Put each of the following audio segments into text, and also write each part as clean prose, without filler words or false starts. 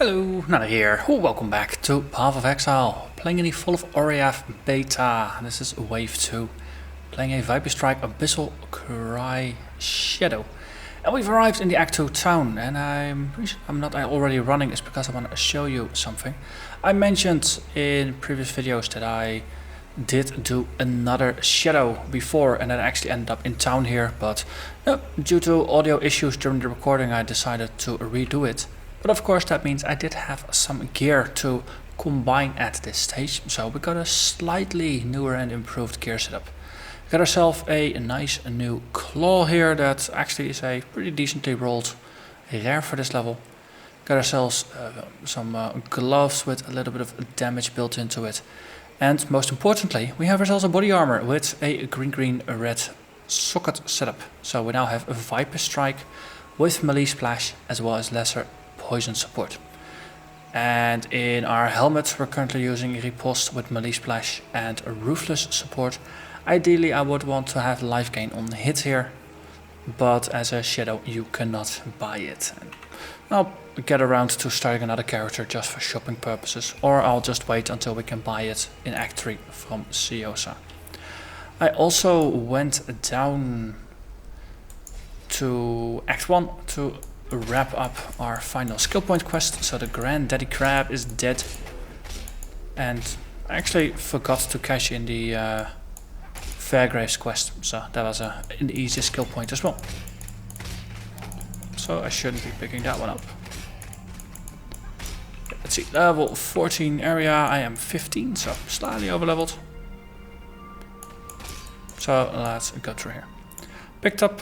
Hello, Narnach here. Welcome back to Path of Exile, playing in the Fall of Oriath beta. This is wave 2, playing a Viper Strike Abyssal Cry Shadow. And we've arrived in the Act 2 town, and I'm not already running, is because I want to show you something. I mentioned in previous videos that I did do another shadow before, and then I actually ended up in town here, but due to audio issues during the recording I decided to redo it. But of course that means I did have some gear to combine at this stage, so we got a slightly newer and improved gear setup. Got ourselves a nice new claw here that actually is a pretty decently rolled rare for this level. Got ourselves some gloves with a little bit of damage built into it. And most importantly, we have ourselves a body armor with a green-red socket setup. So we now have a Viper Strike with melee splash as well as lesser poison support. And in our helmet we're currently using riposte with melee splash and a ruthless support. Ideally I would want to have life gain on hit here, but as a shadow you cannot buy it. And I'll get around to starting another character just for shopping purposes, or I'll just wait until we can buy it in Act 3 from Siosa. I also went down to Act 1 to wrap up our final skill point quest. So the Granddaddy Crab is dead, and I actually forgot to cash in the Fairgraves quest, so that was an easy skill point as well. So I shouldn't be picking that one up. Let's see, level 14 area, I am 15, so slightly over leveled. So let's go through here. Picked up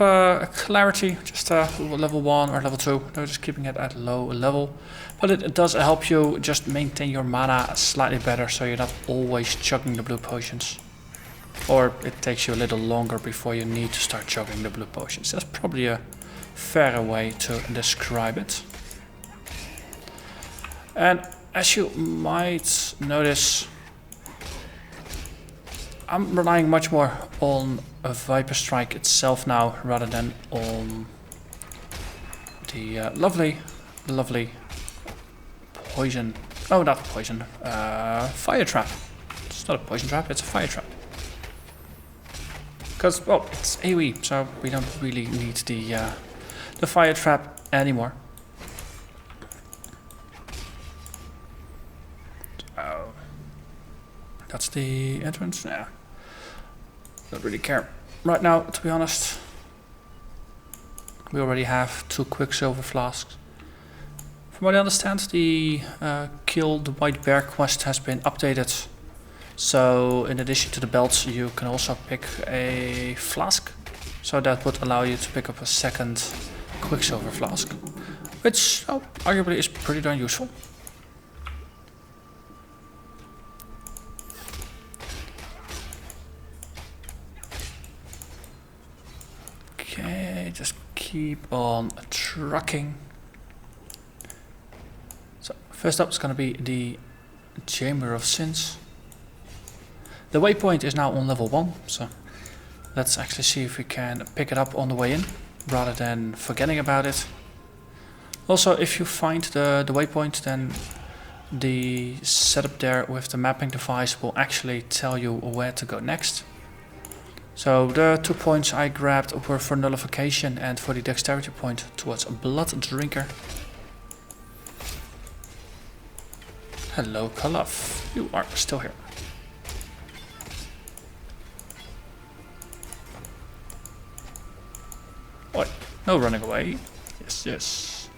clarity, just level 1 or level 2, no, just keeping it at low level. But it does help you just maintain your mana slightly better, so you're not always chugging the blue potions. Or it takes you a little longer before you need to start chugging the blue potions. That's probably a fairer way to describe it. And as you might notice, I'm relying much more on a Viper Strike itself now rather than on the lovely poison. Oh, not poison. Fire trap. It's not a poison trap, it's a fire trap. Because, well, it's AoE, so we don't really need the fire trap anymore. So, that's the entrance. Nah, don't really care right now, to be honest. We already have 2 Quicksilver flasks. From what I understand, the Kill the White Bear quest has been updated. So in addition to the belts you can also pick a flask. So that would allow you to pick up a second Quicksilver flask, which arguably is pretty darn useful. Okay, just keep on trucking. So first up is going to be the Chamber of Sins. The waypoint is now on level 1, so let's actually see if we can pick it up on the way in, rather than forgetting about it. Also, if you find the waypoint, then the setup there with the mapping device will actually tell you where to go next. So the 2 points I grabbed were for nullification and for the dexterity point towards Blood Drinker. Hello, Kalaf. You are still here. Oi, no running away. Yes, yes.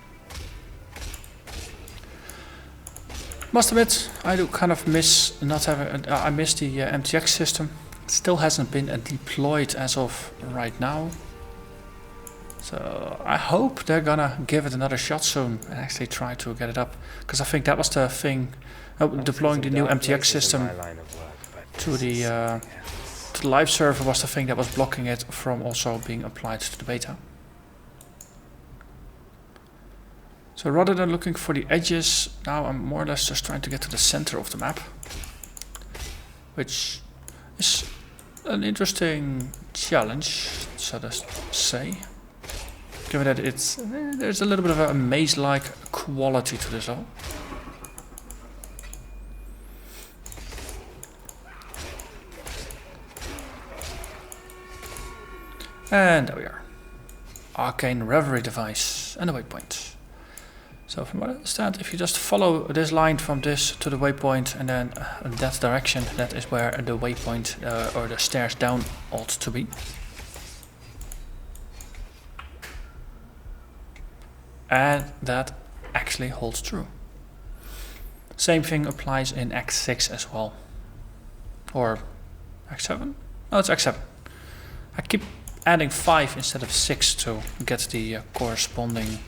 Must admit, I do kind of miss not having. I miss the MTX system. It still hasn't been deployed as of right now. So I hope they're gonna give it another shot soon and actually try to get it up, because I think that was the thing. Deploying the new MTX system to the live server was the thing that was blocking it from also being applied to the beta. So rather than looking for the edges, now I'm more or less just trying to get to the center of the map, which is an interesting challenge, so to say. Given that it's there's a little bit of a maze-like quality to this level. And there we are. Arcane Reverie device and a waypoint. So from what I understand, if you just follow this line from this to the waypoint and then in that direction, that is where the waypoint or the stairs down ought to be. And that actually holds true. Same thing applies in Act 6 as well. Or Act 7? No, it's Act 7. I keep adding 5 instead of 6 to get the corresponding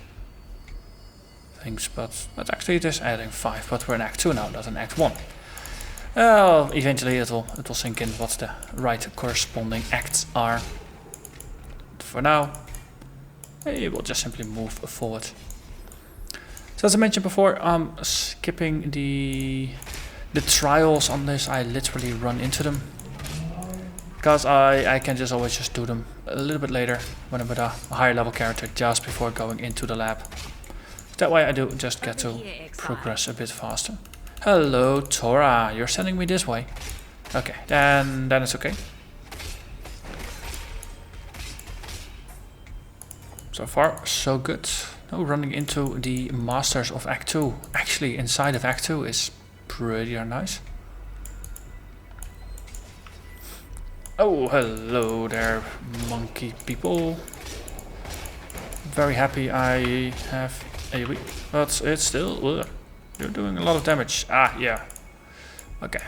things, but actually it is adding 5, but we're in Act 2 now, not in Act 1. Eventually it'll sink in what the right corresponding acts are. But for now, we will just simply move forward. So as I mentioned before, I'm skipping the trials on this. I literally run into them. Because I can just always just do them a little bit later when I'm with a higher level character just before going into the lab. That way I do just get to progress a bit faster. Hello Tora, you're sending me this way. Okay, then it's okay. So far so good. No, running into the masters of Act 2. Actually inside of Act 2 is pretty nice. Oh, hello there, monkey people. Very happy I have AoE, but it's still, you're doing a lot of damage. Ah, yeah. Okay.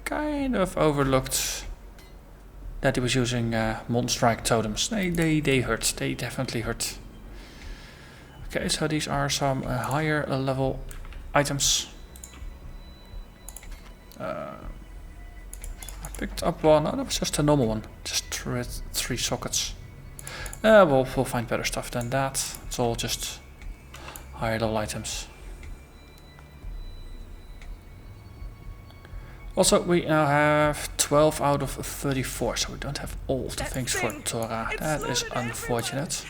Kind of overlooked that he was using Monstrike totems. They hurt. They definitely hurt. Okay, so these are some higher level items. Picked up one. Oh, that was just a normal one. Just 3 sockets. We'll find better stuff than that. It's all just higher level items. Also, we now have 12 out of 34, so we don't have all of the things for Tora. That is unfortunate.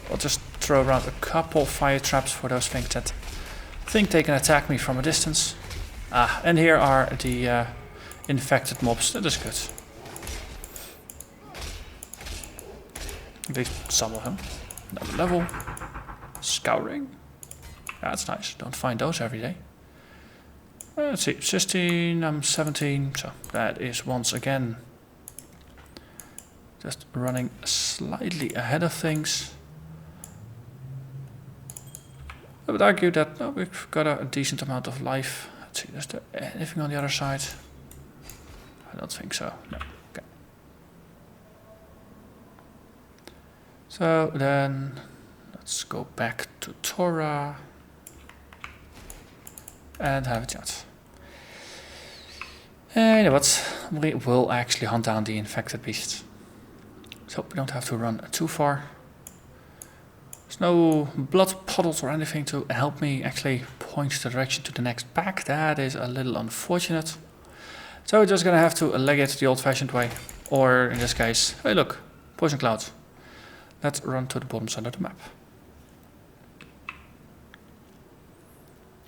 I'll just throw around a couple fire traps for those things that think they can attack me from a distance. Ah, and here are the infected mobs. That is good. At least some of them. Another level. Scouring. That's nice. Don't find those every day. Let's see. 16, I'm 17. So that is once again just running slightly ahead of things. I would argue that we've got a decent amount of life. Let's see, is there anything on the other side? I don't think so. No. Okay. So then let's go back to Tora and have a chat. And you know what? We will actually hunt down the infected beasts. So we don't have to run too far. There's no blood puddles or anything to help me actually point the direction to the next pack. That is a little unfortunate. So we're just gonna have to leg it the old-fashioned way. Or in this case, hey look, poison clouds. Let's run to the bottom side of the map.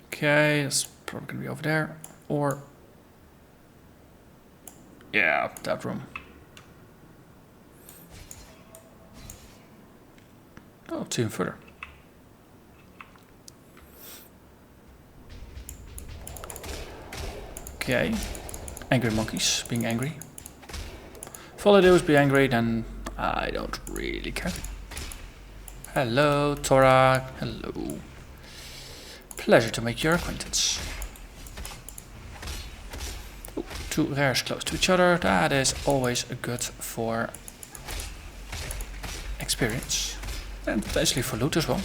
Okay, it's probably gonna be over there. Or yeah, that room. Oh, it's even further. Okay. Angry monkeys being angry. If all I do is be angry, then I don't really care. Hello, Tora. Hello. Pleasure to make your acquaintance. Oh, 2 rares close to each other. That is always good for experience. And potentially for loot as well.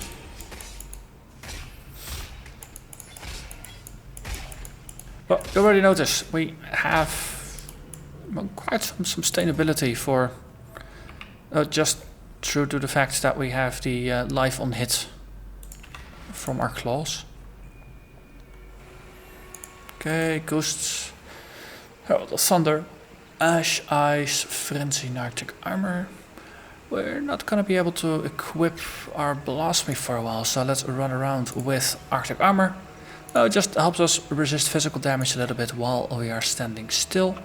Well, you already noticed we have quite some sustainability for just due to the fact that we have the life on hit from our claws. Okay, ghosts, herald of thunder, ash, ice, frenzy, Narnach armor. We're not gonna be able to equip our blasphemy for a while, so let's run around with Arctic armor. It just helps us resist physical damage a little bit while we are standing still.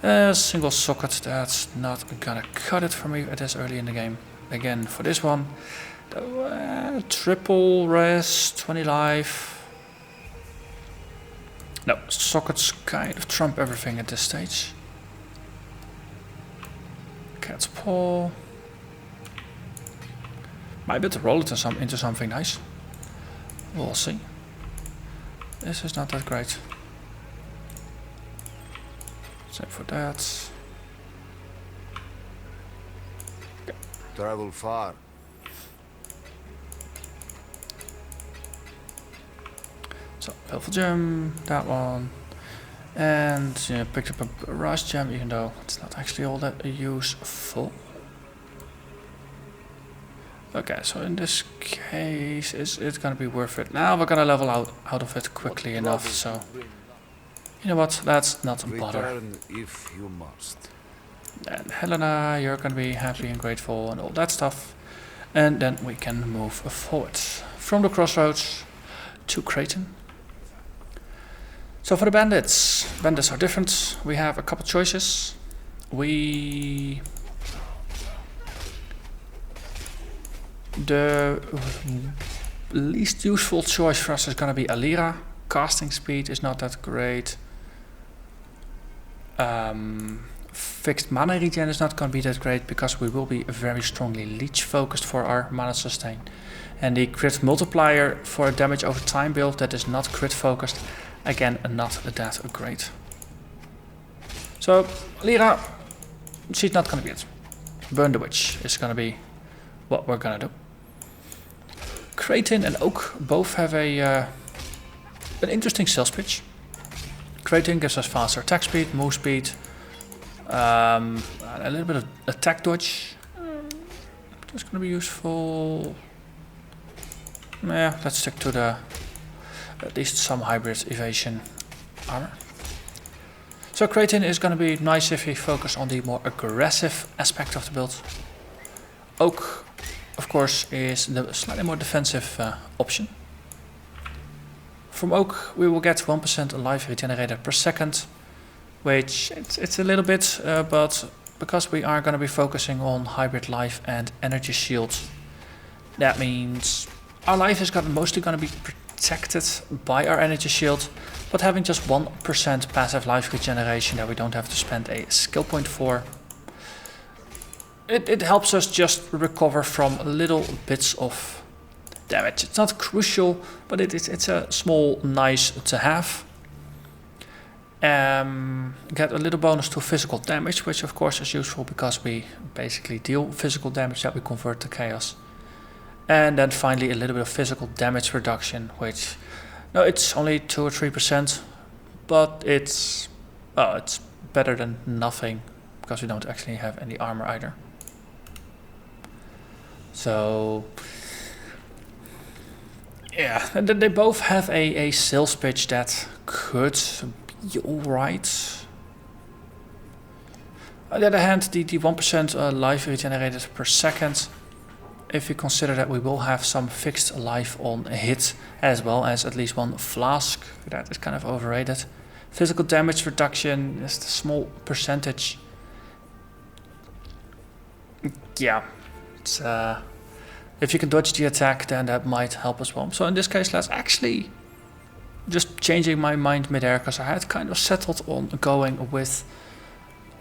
Single socket, that's not gonna cut it for me at this early in the game. Again, for this one, triple res, 20 life. No, sockets kind of trump everything at this stage. Cat's paw. Might be able to roll it into something nice. We'll see. This is not that great. Same for that. Okay. Travel far. So, helpful gem, that one. And yeah, picked up a rush gem, even though it's not actually all that useful. Okay, so in this case, it's gonna be worth it. Now we're gonna level out of it quickly enough, so... You know what, let's not bother. Return if you must. And Helena, you're gonna be happy and grateful and all that stuff. And then we can move forward. From the crossroads to Creighton. So for the bandits are different. We have a couple choices. The least useful choice for us is gonna be Alira. Casting speed is not that great. Fixed mana regen is not going to be that great because we will be very strongly leech focused for our mana sustain. And the crit multiplier for a damage over time build that is not crit focused, again not that great. So Alira, she's not going to be it. Burn the Witch is going to be what we're going to do. Creighton and Oak both have an interesting sales pitch. Creighton gives us faster attack speed, move speed, a little bit of attack dodge. That's going to be useful. Yeah, let's stick to the at least some hybrid evasion armor. So Creighton is going to be nice if we focus on the more aggressive aspect of the build. Oak, of course, is the slightly more defensive option. From Oak we will get 1% life regenerated per second, which it's a little bit, but because we are going to be focusing on hybrid life and energy shields, that means our life is mostly going to be protected by our energy shield, but having just 1% passive life regeneration that we don't have to spend a skill point for, it helps us just recover from little bits of damage. It's not crucial, but it's a small nice to have. Get a little bonus to physical damage, which of course is useful because we basically deal physical damage that we convert to chaos. And then finally a little bit of physical damage reduction, which no, it's only 2 or 3%, but it's better than nothing because we don't actually have any armor either. So yeah, and then they both have a sales pitch that could be alright. On the other hand, the 1% life regenerated per second, if you consider that we will have some fixed life on a hit, as well as at least one flask, that is kind of overrated. Physical damage reduction is a small percentage. Yeah, it's if you can dodge the attack, then that might help as well. So in this case, let's actually just changing my mind mid-air, because I had kind of settled on going with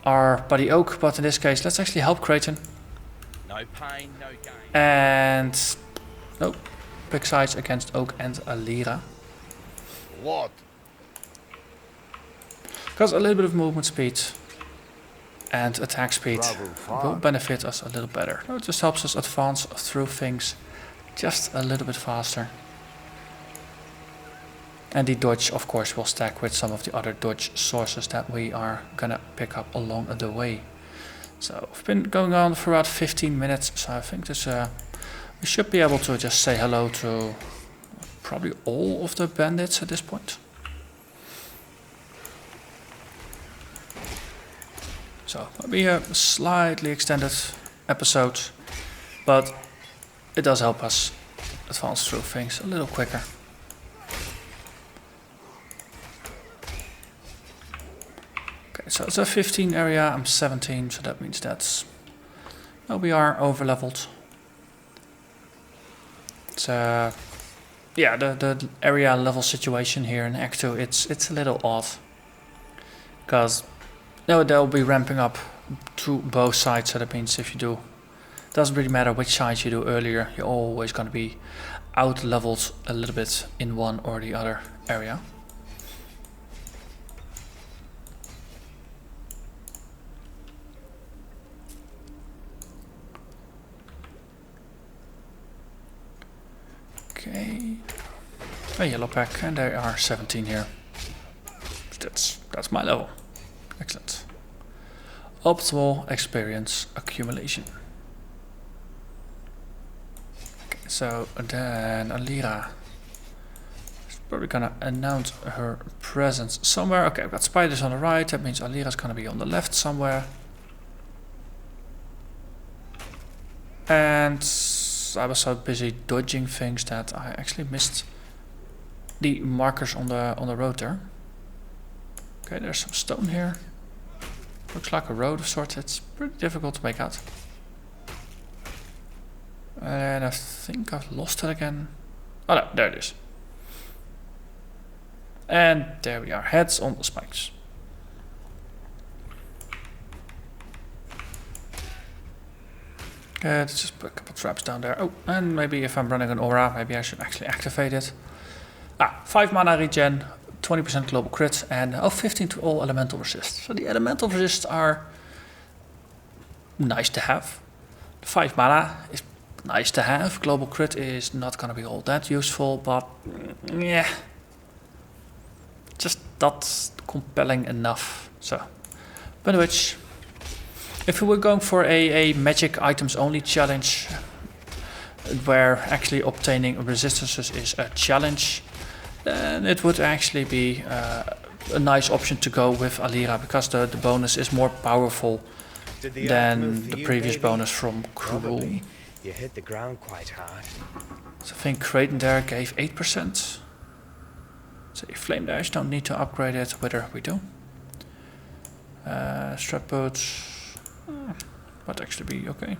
our buddy Oak, but in this case, let's actually help Creighton. No pain, no gain. And nope, big sides against Oak and Alira. What? Because a little bit of movement speed and attack speed will benefit us a little better. It just helps us advance through things just a little bit faster. And the dodge, of course, will stack with some of the other dodge sources that we are gonna pick up along the way. So we've been going on for about 15 minutes, so I think this we should be able to just say hello to probably all of the bandits at this point. So maybe a slightly extended episode, but it does help us advance through things a little quicker. So So it's a 15 area, I'm 17, so that means that's... Well, we are over leveled. It's yeah, the area level situation here in Act 2, it's a little odd. Because they'll be ramping up to both sides, so that means if you do... It doesn't really matter which side you do earlier, you're always going to be out leveled a little bit in one or the other area. Okay, a yellow pack, and there are 17 here. That's my level. Excellent. Optimal experience accumulation. Okay, so then Alira is probably gonna announce her presence somewhere. Okay, I've got spiders on the right, that means Alira's gonna be on the left somewhere. And I was so busy dodging things that I actually missed the markers on the road there. Okay, there's some stone here. Looks like a road of sorts. It's pretty difficult to make out. And I think I've lost it again. Oh no, there it is. And there we are, heads on the spikes. Let's just put a couple traps down there. Oh, and maybe if I'm running an aura, maybe I should actually activate it. 5 mana regen, 20% global crit, and 15 to all elemental resists. So the elemental resists are nice to have. 5 mana is nice to have. Global crit is not going to be all that useful, but yeah, just not compelling enough. So, by which, if we were going for a magic items only challenge, where actually obtaining resistances is a challenge, then it would actually be a nice option to go with Alira, because the bonus is more powerful than the previous bonus from Cruel. You hit the ground quite hard. So I think Kraten there gave 8%. So Flame Dash, don't need to upgrade it, whether we do. Strap boots might actually be okay.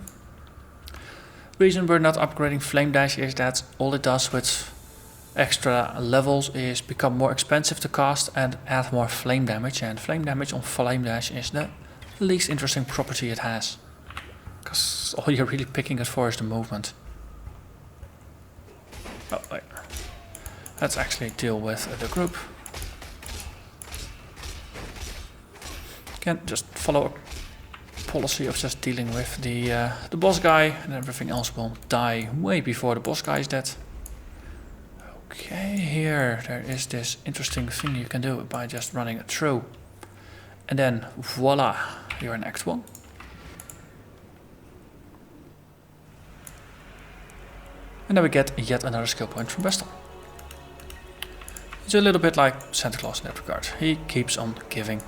Reason we're not upgrading Flame Dash is that all it does with extra levels is become more expensive to cast and add more flame damage, and flame damage on Flame Dash is the least interesting property it has, because all you're really picking it for is the movement. Oh wait, let's actually deal with the group. Can just follow a policy of just dealing with the boss guy, and everything else will die way before the boss guy is dead. Okay, here there is this interesting thing you can do by just running it through. And then voila, you're in Act 1. And then we get yet another skill point from Vestal. It's a little bit like Santa Claus in that regard. He keeps on giving.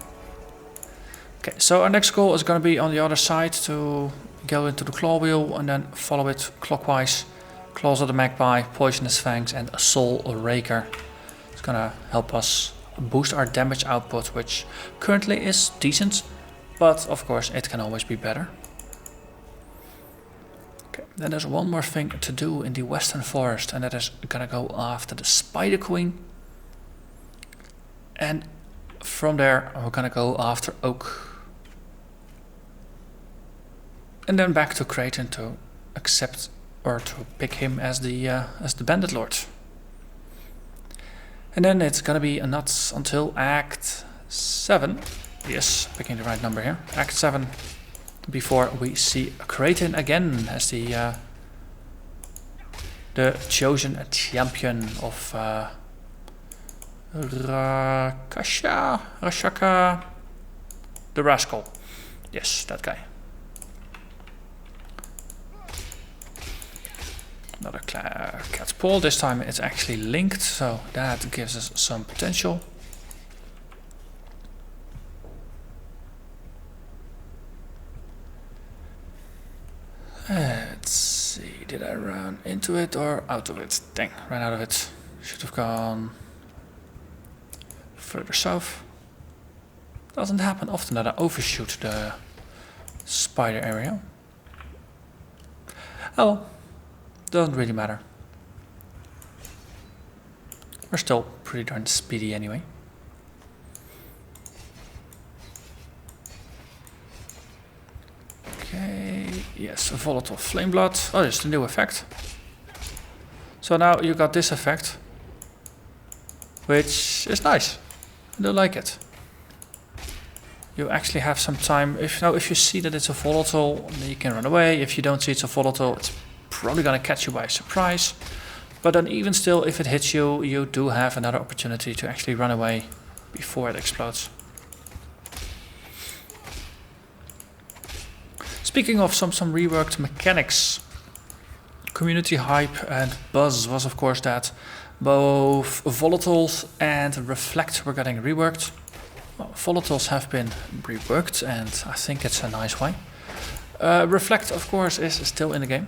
Okay, so our next goal is going to be on the other side, to go into the claw wheel and then follow it clockwise. Claws of the Magpie, Poisonous Fangs, and a Soul Raker. It's gonna help us boost our damage output, which currently is decent, but of course it can always be better. Okay, then there's one more thing to do in the Western Forest, and that is gonna go after the Spider Queen. And from there we're gonna go after Oak. And then back to Kraten to accept or to pick him as the Bandit Lord. And then it's gonna be not until Act 7, yes, picking the right number here, Act 7, before we see Kraten again as the chosen champion of Rashaka, the Rascal. Yes, that guy. Another cat's paw. This time it's actually linked, so that gives us some potential. Let's see, did I run into it or out of it? Dang, ran out of it. Should have gone further south. Doesn't happen often that I overshoot the spider area. Oh well, doesn't really matter. We're still pretty darn speedy anyway. Okay, yes, a volatile flame blood. Oh, there's the new effect. So now you got this effect, which is nice. I do like it. You actually have some time. If you see that it's a volatile, then you can run away. If you don't see it's a volatile, it's probably gonna catch you by surprise. But then even still, if it hits you, you do have another opportunity to actually run away before it explodes. Speaking of some reworked mechanics, community hype and buzz was of course that both volatiles and reflect were getting reworked. Well, volatiles have been reworked and I think it's a nice way. Reflect of course is still in the game.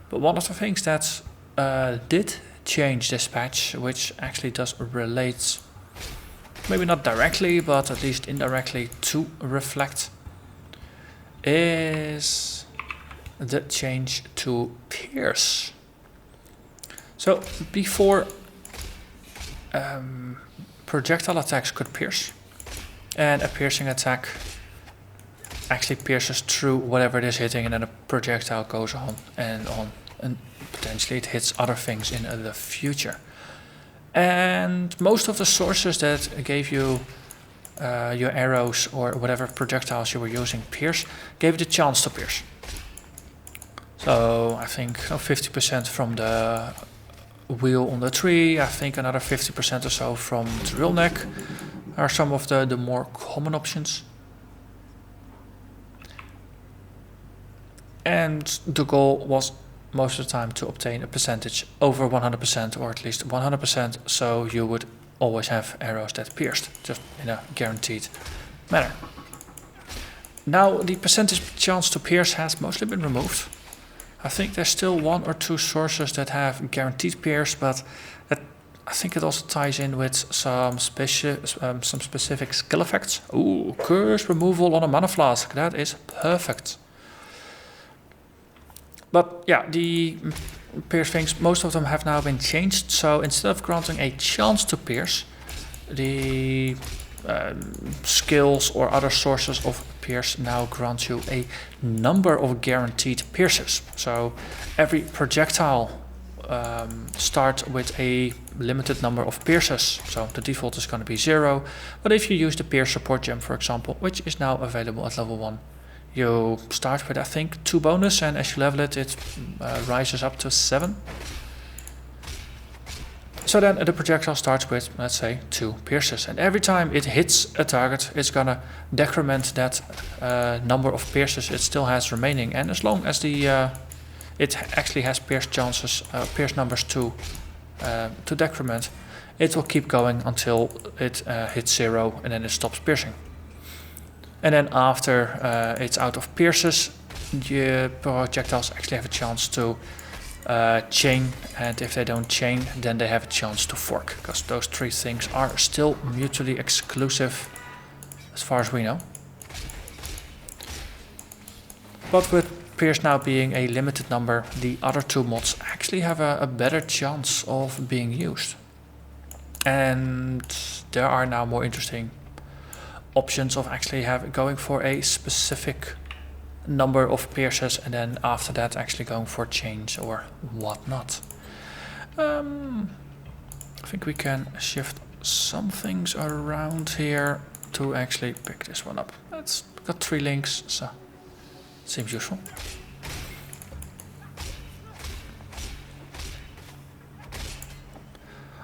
But one of the things that did change this patch, which actually does relate, maybe not directly, but at least indirectly to reflect, is the change to pierce. So before projectile attacks could pierce, and a piercing attack actually pierces through whatever it is hitting, and then a projectile goes on, and potentially it hits other things in the future. And most of the sources that gave you your arrows or whatever projectiles you were using pierce gave you the chance to pierce. So I think 50% from the wheel on the tree, I think another 50% or so from the drill neck are some of the more common options. And the goal was most of the time to obtain a percentage over 100%, or at least 100%, so you would always have arrows that pierced, just in a guaranteed manner. Now the percentage chance to pierce has mostly been removed. I think there's still one or two sources that have guaranteed pierce, but I think it also ties in with some specific skill effects. Ooh, curse removal on a mana flask, that is perfect. But yeah, the pierce things, most of them have now been changed. So instead of granting a chance to pierce, the skills or other sources of pierce now grant you a number of guaranteed pierces. So every projectile starts with a limited number of pierces. So the default is going to be 0. But if you use the pierce support gem, for example, which is now available at level 1, you start with I think 2 bonus, and as you level it, it rises up to 7. So then the projectile starts with, let's say, 2 pierces, and every time it hits a target, it's gonna decrement that number of pierces it still has remaining. And as long as it actually has pierce chances, pierce numbers to decrement, it will keep going until it hits 0, and then it stops piercing. And then after it's out of pierces, the projectiles actually have a chance to chain, and if they don't chain, then they have a chance to fork, because those 3 things are still mutually exclusive as far as we know. But with pierce now being a limited number, the other 2 mods actually have a better chance of being used. And there are now more interesting options of actually going for a specific number of pierces, and then after that actually going for chains or whatnot. I think we can shift some things around here to actually pick this one up. It's got 3 links, so it seems useful.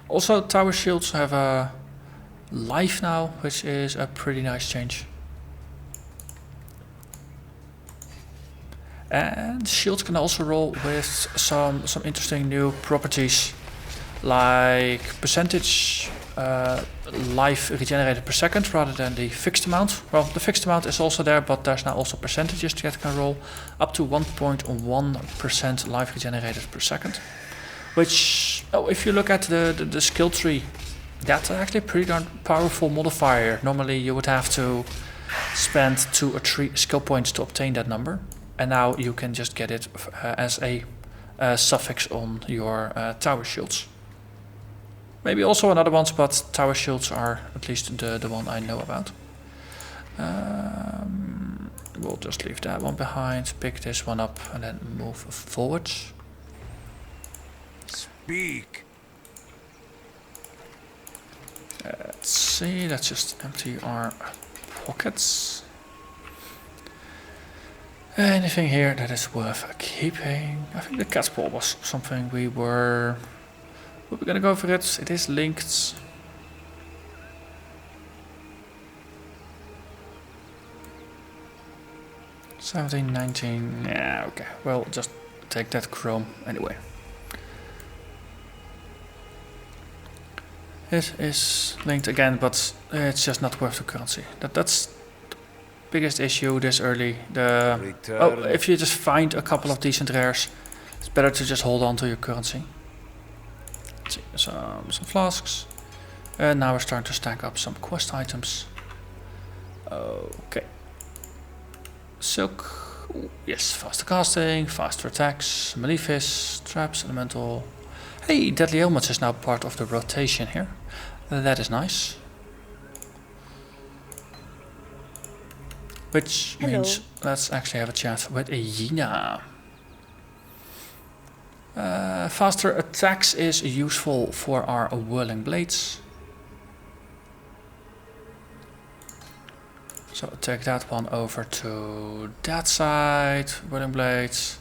Also, tower shields have a life now, which is a pretty nice change. And shields can also roll with some interesting new properties, like percentage life regenerated per second rather than the fixed amount. Well, the fixed amount is also there, but there's now also percentages that can roll up to 1.1% life regenerated per second. Which, if you look at the skill tree That's actually a pretty darn powerful modifier. Normally you would have to spend 2 or 3 skill points to obtain that number. And now you can just get it as a suffix on your tower shields. Maybe also on other ones, but tower shields are at least the one I know about. We'll just leave that one behind, pick this one up and then move forward. Speak. Let's see, let's just empty our pockets. Anything here that is worth keeping? I think the cat's paw was something we were gonna go for it. It is linked. $17, $19, yeah, okay. Well, just take that chrome anyway. It is linked again, but it's just not worth the currency. That's the biggest issue this early. If you just find a couple of decent rares, it's better to just hold on to your currency. Let's see, some flasks. And now we're starting to stack up some quest items. Okay. Silk. Ooh, yes, faster casting, faster attacks, malefice, traps, elemental. Hey, deadly ailments is now part of the rotation here. That is nice. Which means let's actually have a chat with Yina. Faster attacks is useful for our whirling blades. So take that one over to that side, whirling blades.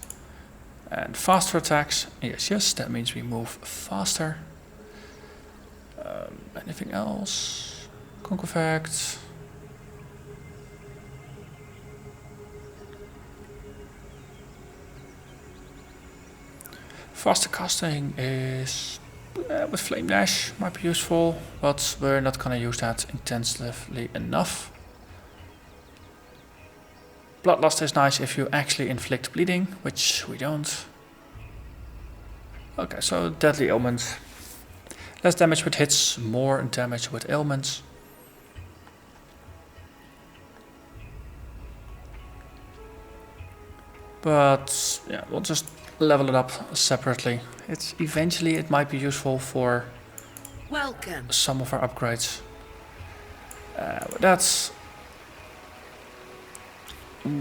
And faster attacks, yes, that means we move faster. Anything else? Conk effect. Faster casting is with Flame Dash, might be useful, but we're not gonna use that intensively enough. Bloodlust is nice if you actually inflict bleeding, which we don't. Okay, so deadly ailments. Less damage with hits, more damage with ailments. But yeah, we'll just level it up separately. Eventually it might be useful for some of our upgrades. That's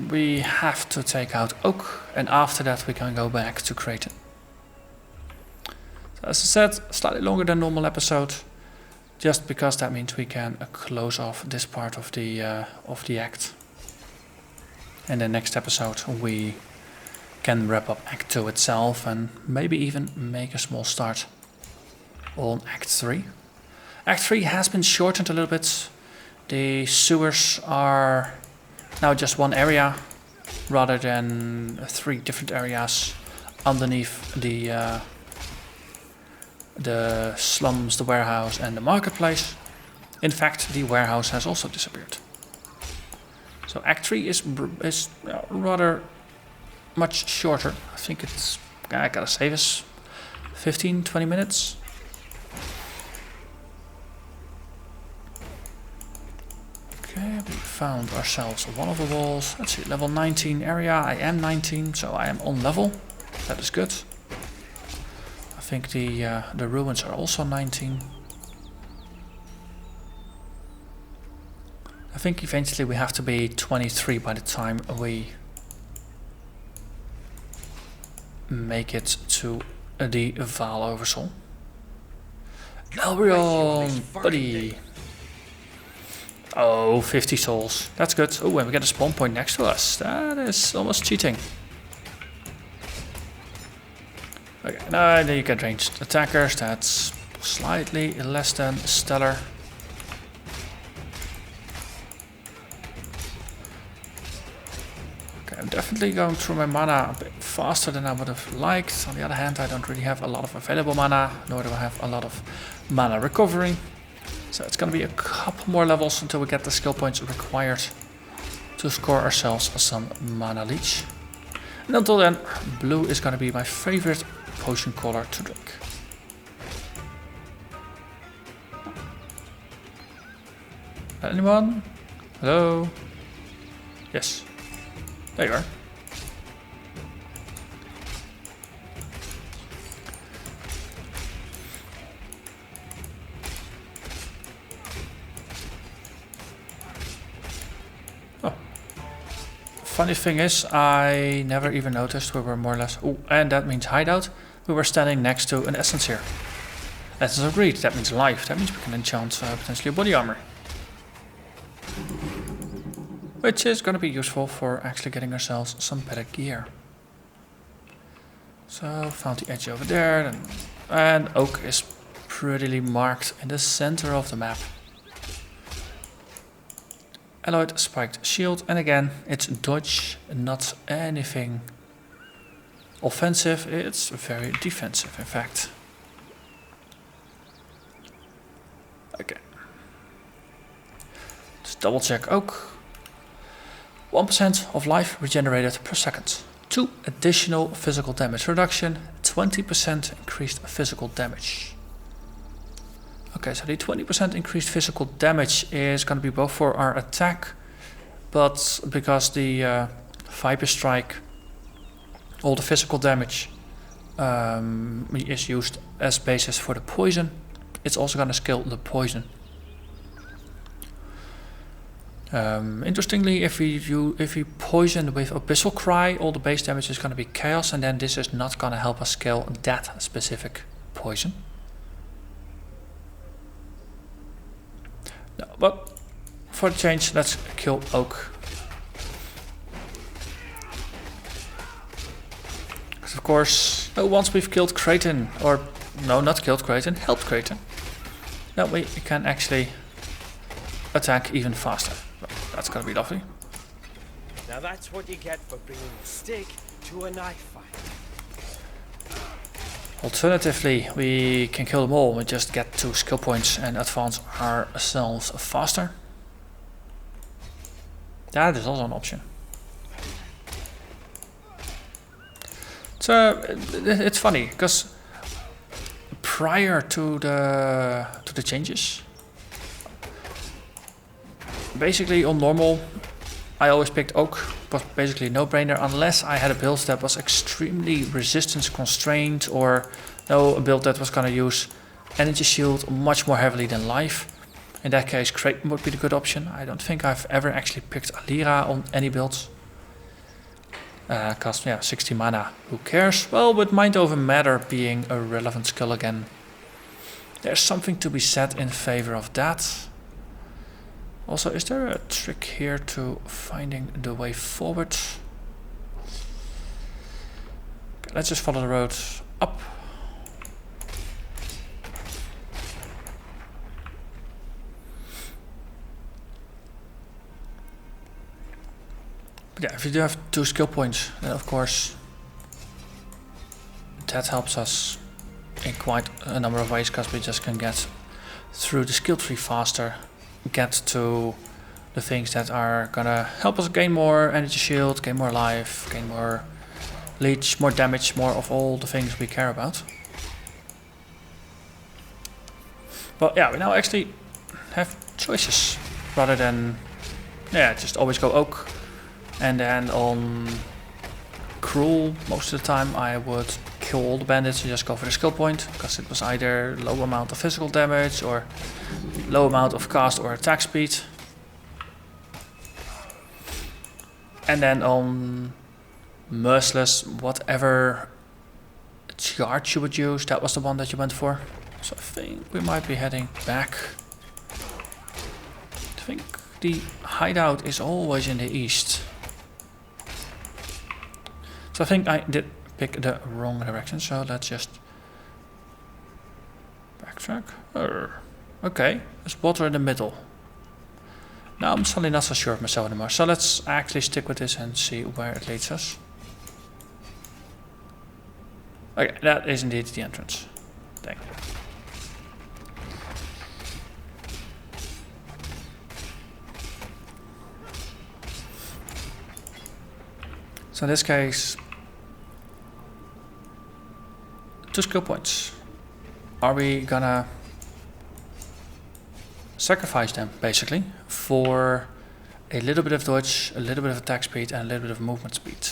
we have to take out Oak, and after that we can go back to Creighton. So as I said, slightly longer than normal episode, just because that means we can close off this part of the act. And the next episode we can wrap up Act 2 itself and maybe even make a small start on Act 3. Act 3 has been shortened a little bit. The sewers are now just one area rather than 3 different areas underneath the slums, the warehouse and the marketplace. In fact, the warehouse has also disappeared. So Act 3 is rather much shorter. I think it's, I gotta save us 15-20 minutes. Okay, we found ourselves one of the walls. Let's see, level 19 area. I am 19, so I am on level. That is good. I think the ruins are also 19. I think eventually we have to be 23 by the time we make it to the Val Oversoul. Elbrion, buddy. Oh, 50 souls. That's good. Oh, and we get a spawn point next to us. That is almost cheating. Okay, now you get ranged attackers. That's slightly less than stellar. I'm definitely going through my mana a bit faster than I would have liked. On the other hand, I don't really have a lot of available mana, nor do I have a lot of mana recovery. So it's going to be a couple more levels until we get the skill points required to score ourselves some mana leech. And until then, blue is going to be my favorite potion color to drink. Anyone? Hello? Yes. There you are. Oh. Funny thing is, I never even noticed we were more or less... Oh, and that means hideout. We were standing next to an essence here. Essence of greed, that means life. That means we can enchant potentially a body armor. Which is going to be useful for actually getting ourselves some better gear. So, found the edge over there. And oak is prettily marked in the center of the map. Alloyed spiked shield. And again, it's dodge, not anything offensive. It's very defensive, in fact. Okay. Let's double check oak. 1% of life regenerated per second. 2 additional physical damage reduction. 20% increased physical damage. Okay, so the 20% increased physical damage is going to be both for our attack, but because the Viper Strike, all the physical damage is used as basis for the poison, it's also going to scale the poison. Interestingly, if we poison with Abyssal Cry, all the base damage is going to be chaos, and then this is not going to help us scale that specific poison. No, but for the change, let's kill Oak. Because of course, once we've killed Creighton, or no, not killed Creighton, helped Creighton, now we can actually attack even faster. That's gonna be lovely. Now that's what you get for bringing a stick to a knife fight. Alternatively, we can kill them all and just get 2 skill points and advance ourselves faster. That is also an option. So it's funny because prior to the changes, basically on normal, I always picked Oak, but basically no brainer unless I had a build that was extremely resistance constrained, or a build that was gonna use energy shield much more heavily than life. In that case, Creighton would be the good option. I don't think I've ever actually picked Alira on any builds. Cost, yeah, 60 mana, who cares? Well, with Mind Over Matter being a relevant skill again, there's something to be said in favor of that. Also, is there a trick here to finding the way forward? Okay, let's just follow the road up. But yeah, if you do have 2 skill points, then of course that helps us in quite a number of ways, because we just can get through the skill tree faster, get to the things that are gonna help us gain more energy shield, gain more life, gain more leech, more damage, more of all the things we care about. But yeah, we now actually have choices rather than just always go Oak, and then on Cruel most of the time I would kill all the bandits and just go for the skill point, because it was either low amount of physical damage or low amount of cast or attack speed. And then on Merciless, whatever charge you would use, that was the one that you went for. So I think we might be heading back. I think the hideout is always in the east. So I think I did pick the wrong direction, so let's just backtrack. Okay, there's water in the middle. Now I'm suddenly not so sure of myself anymore, so let's actually stick with this and see where it leads us. Okay, that is indeed the entrance. Dang. So in this case, 2 skill points. Are we gonna sacrifice them basically for a little bit of dodge, a little bit of attack speed, and a little bit of movement speed.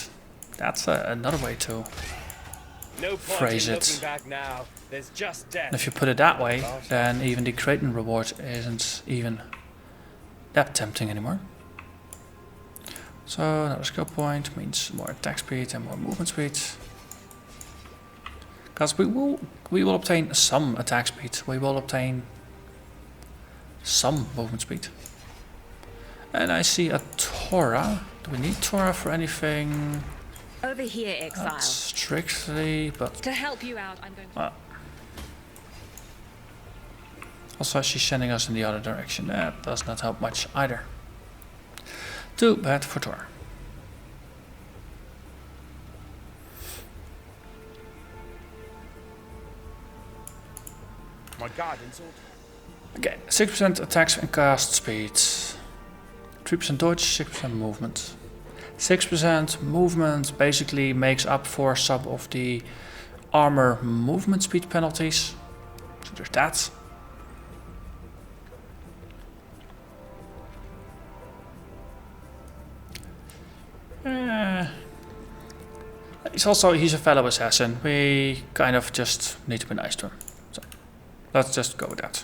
That's another way to No point phrase in it. looking back now. There's just death. And if you put it that way, then even the Kraton reward isn't even that tempting anymore. So another skill point means more attack speed and more movement speed. Because we will obtain some attack speed, we will obtain some movement speed. And I see a Torah. Do we need Torah for anything? Over here, Exile. Not strictly, but To help you out, I'm going to... also she's sending us in the other direction. That does not help much either. Too bad for Torah. Oh my god, insult. Okay, 6% attacks and cast speed. 3% dodge, 6% movement. 6% movement basically makes up for some of the armor movement speed penalties. So there's that. He's a fellow assassin. We kind of just need to be nice to him. So let's just go with that.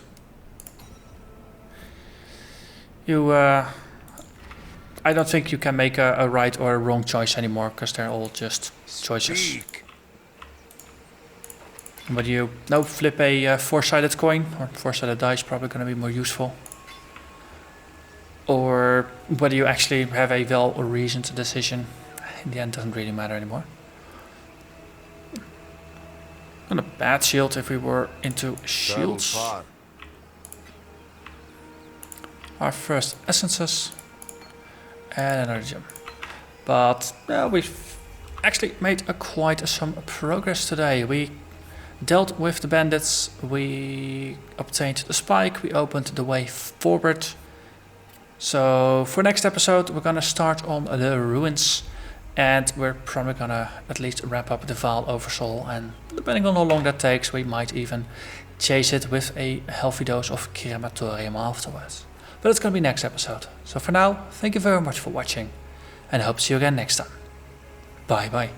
I don't think you can make a right or a wrong choice anymore, because they're all just choices. Speak. Whether you flip a four-sided coin, or four-sided dice, probably going to be more useful. Or whether you actually have a well-reasoned decision, in the end doesn't really matter anymore. Not a bad shield if we were into Travel shields. far. Our first essences. And another gem. But we've actually made quite some progress today. We dealt with the bandits, we obtained the spike, we opened the way forward. So for next episode we're gonna start on the ruins, and we're probably gonna at least wrap up the Fall Oversoul, and depending on how long that takes, we might even chase it with a healthy dose of crematorium afterwards. But it's gonna be next episode. So for now, thank you very much for watching, and I hope to see you again next time. Bye bye.